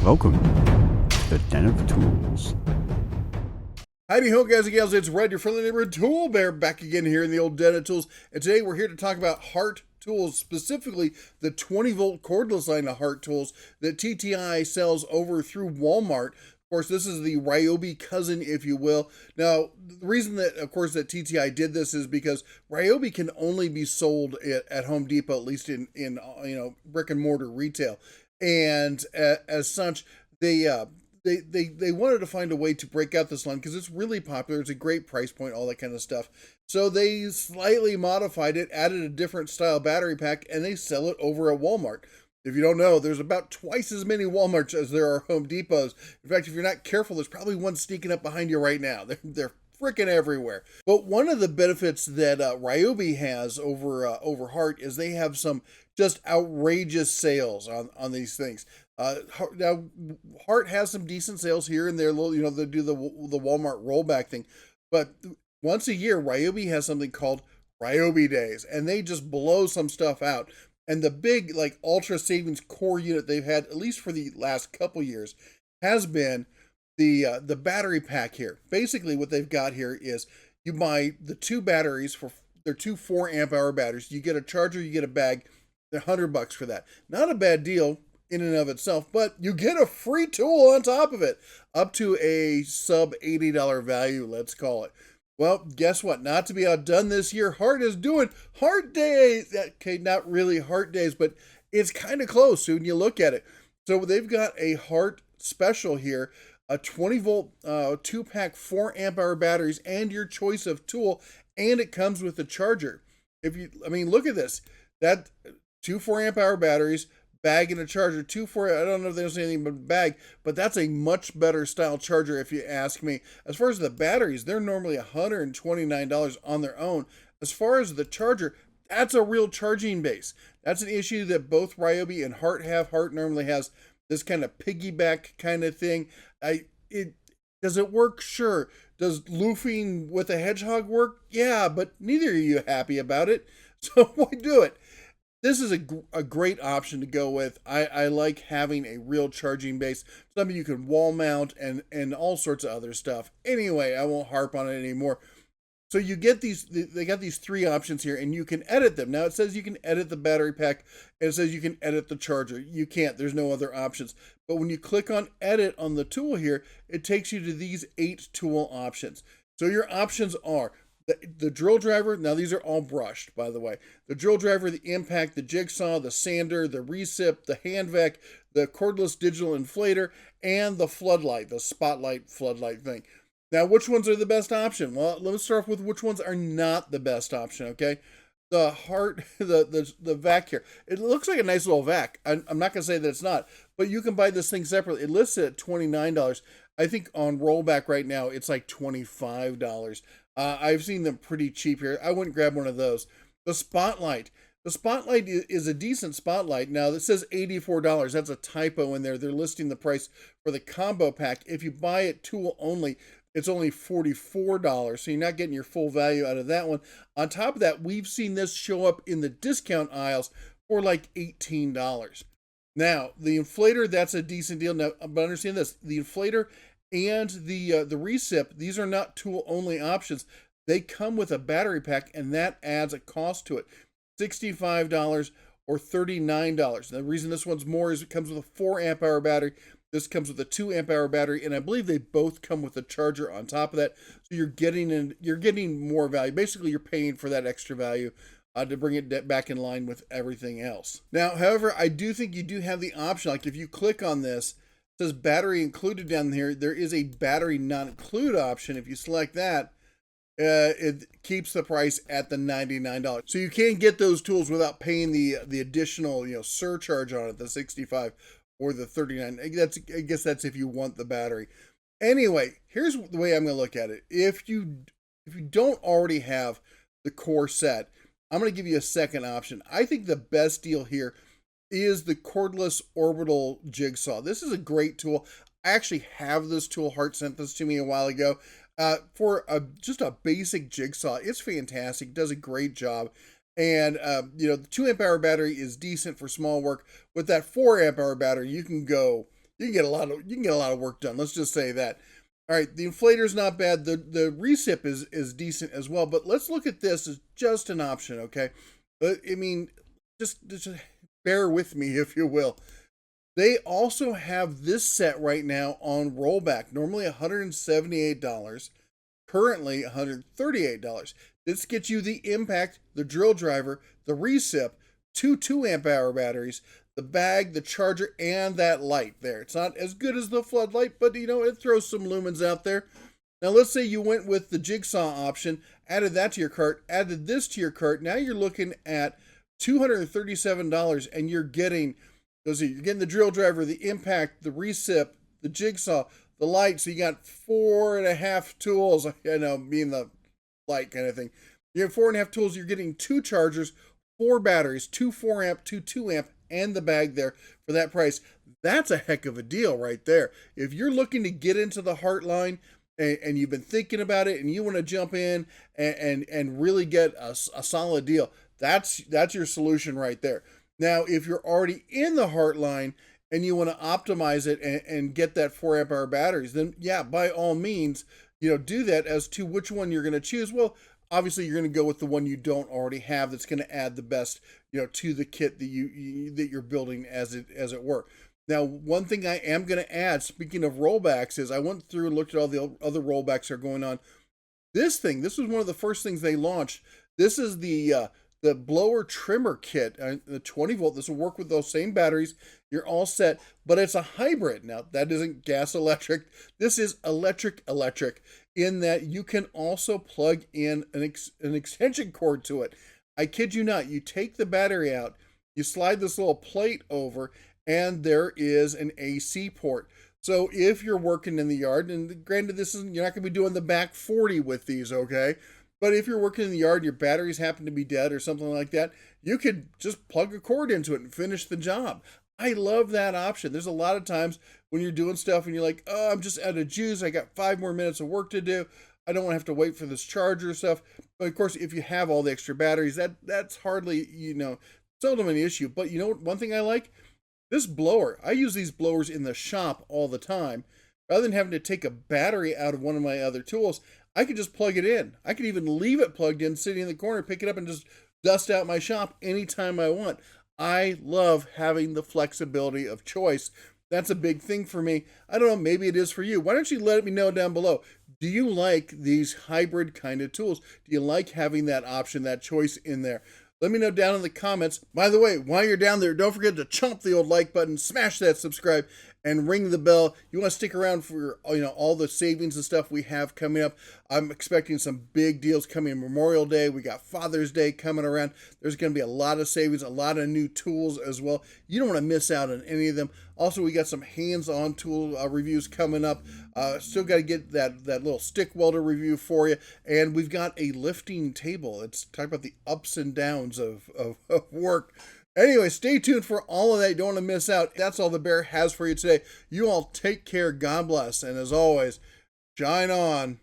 Welcome to the Den of Tools. Howdy ho, guys and gals, it's Red, your friendly neighborhood tool bear, back again here in the old Den of Tools. And today we're here to talk about Hart tools, specifically the 20-volt cordless line of Hart tools that TTI sells over through Walmart. Of course, this is the Ryobi cousin, if you will. Now, the reason that, of course, that TTI did this is because Ryobi can only be sold at Home Depot, at least in brick and mortar retail. And as such, they wanted to find a way to break out this line because it's really popular. It's a great price point, all that kind of stuff. So they slightly modified it, added a different style battery pack, and they sell it over at Walmart. If you don't know, there's about twice as many Walmarts as there are Home Depots. In fact, if you're not careful, there's probably one sneaking up behind you right now. They're freaking everywhere. But one of the benefits that Ryobi has over Hart is they have some just outrageous sales on these things. Now, Hart has some decent sales here and there. They do the Walmart rollback thing, but once a year, Ryobi has something called Ryobi Days, and they just blow some stuff out. And the big ultra savings core unit they've had, at least for the last couple years, has been the battery pack here. Basically, what they've got here is you buy the two batteries they're two 4 amp hour batteries. You get a charger, you get a bag. They're $100 for that. Not a bad deal in and of itself, but you get a free tool on top of it, up to a sub $80 value, let's call it. Well, guess what? Not to be outdone this year, Hart is doing Hart Days. Okay, not really Hart Days, but it's kind of close when you look at it. So they've got a Hart special here, a 20-volt 2-pack 4 amp hour batteries and your choice of tool, and it comes with a charger. Look at this. That 2 4 amp hour batteries, bag and a charger, I don't know if there's anything but bag, but that's a much better style charger if you ask me. As far as the batteries, they're normally $129 on their own. As far as the charger, that's a real charging base. That's an issue that both Ryobi and Hart have. Hart normally has this kind of piggyback kind of thing. Does it work? Sure. Does loofing with a hedgehog work? Yeah, but neither are you happy about it. So why do it? This is a great option to go with. I like having a real charging base, something you can wall mount and all sorts of other stuff. Anyway, I won't harp on it anymore. So you get they got these 3 options here, and you can edit them. Now it says you can edit the battery pack, and it says you can edit the charger. You can't, there's no other options. But when you click on edit on the tool here, it takes you to these 8 tool options. So your options are the drill driver. Now these are all brushed, by the way. The drill driver, the impact, the jigsaw, the sander, the recip, the hand vac, the cordless digital inflator, and the floodlight, the spotlight floodlight thing. Now, which ones are the best option? Well, let's start off with which ones are not the best option, okay? The Hart, the vac here. It looks like a nice little vac. I'm not going to say that it's not, but you can buy this thing separately. It lists it at $29. I think on Rollback right now, it's like $25. I've seen them pretty cheap here. I wouldn't grab one of those. The Spotlight. The Spotlight is a decent Spotlight. Now, this says $84. That's a typo in there. They're listing the price for the combo pack. If you buy it tool only, it's only $44. So you're not getting your full value out of that one. On top of that, we've seen this show up in the discount aisles for like $18. Now, the inflator, that's a decent deal. Now, but understand this. The inflator and the recip, these are not tool only options. They come with a battery pack, and that adds a cost to it. $65 or $39. The reason this one's more is it comes with a 4 amp hour battery. This comes with a 2 amp hour battery, and I believe they both come with a charger on top of that. So you're getting more value. Basically, you're paying for that extra value to bring it back in line with everything else. Now, however, I do think you do have the option. Like if you click on this, it says battery included down here. There is a battery not include option. If you select that, it keeps the price at the $99. So you can't get those tools without paying the additional surcharge on it, the $65 or the $39. I guess that's if you want the battery. Anyway, here's the way I'm going to look at it. If you don't already have the core set, I'm going to give you a second option. I think the best deal here is the cordless orbital jigsaw. This is a great tool. I actually have this tool. Hart sent this to me a while ago. For just a basic jigsaw, it's fantastic. It does a great job. And, the 2 amp hour battery is decent for small work. With that 4 amp hour battery, you can go you can get a lot of work done. Let's just say that. All right, the inflator's not bad. The recip is decent as well. But let's look at this as just an option, okay? I mean, just bear with me, if you will. They also have this set right now on rollback. Normally $178, currently $138. This gets you the impact, the drill driver, the recip, two 2-amp hour batteries, the bag, the charger, and that light there. It's not as good as the floodlight, but you know, it throws some lumens out there. Now let's say you went with the jigsaw option, added that to your cart, added this to your cart. Now you're looking at $237, and you're getting the drill driver, the impact, the recip, the jigsaw, the light. So you got 4.5 tools, you know, being the light kind of thing. You have 4.5 tools. You're getting 2 chargers, 4 batteries, 2 4-amp, 2 2-amp, and the bag there for that price. That's a heck of a deal right there. If you're looking to get into the Hart line and you've been thinking about it and you want to jump in and really get a solid deal, that's your solution right there. Now, if you're already in the Hart line and you want to optimize it and get that 4-amp hour batteries, then yeah, by all means, you know, do that. As to which one you're going to choose, well, obviously you're going to go with the one you don't already have. That's going to add the best, you know, to the kit that you're building, as it were. Now, one thing I am going to add, speaking of rollbacks, is I went through and looked at all the other rollbacks that are going on. This was one of the first things they launched. This is the blower trimmer kit, the 20 volt. This will work with those same batteries. You're all set, but it's a hybrid. Now, that isn't gas electric. This is electric, in that you can also plug in an extension cord to it. I kid you not. You take the battery out, you slide this little plate over, and there is an AC port. So if you're working in the yard, and granted, you're not going to be doing the back 40 with these, okay? But if you're working in the yard and your batteries happen to be dead or something like that, you could just plug a cord into it and finish the job. I love that option. There's a lot of times when you're doing stuff and you're like, oh, I'm just out of juice. I got 5 more minutes of work to do. I don't want to have to wait for this charger stuff. But of course, if you have all the extra batteries, that's hardly, you know, seldom an issue. But you know what? One thing I like, this blower. I use these blowers in the shop all the time. Rather than having to take a battery out of one of my other tools, I could just plug it in. I could even leave it plugged in, sitting in the corner, pick it up, and just dust out my shop anytime I want. I love having the flexibility of choice. That's a big thing for me. I don't know, maybe it is for you. Why don't you let me know down below? Do you like these hybrid kind of tools? Do you like having that option, that choice in there? Let me know down in the comments. By the way, while you're down there, don't forget to chomp the old like button, smash that subscribe, and ring the bell. You want to stick around for, you know, all the savings and stuff we have coming up. I'm expecting some big deals coming in Memorial Day. We got Father's Day coming around. There's going to be a lot of savings, a lot of new tools as well. You don't want to miss out on any of them. Also, we got some hands-on tool reviews coming up. Still got to get that little stick welder review for you. And we've got a lifting table. It's talking about the ups and downs of work. Anyway, stay tuned for all of that. You don't want to miss out. That's all the bear has for you today. You all take care. God bless. And as always, shine on.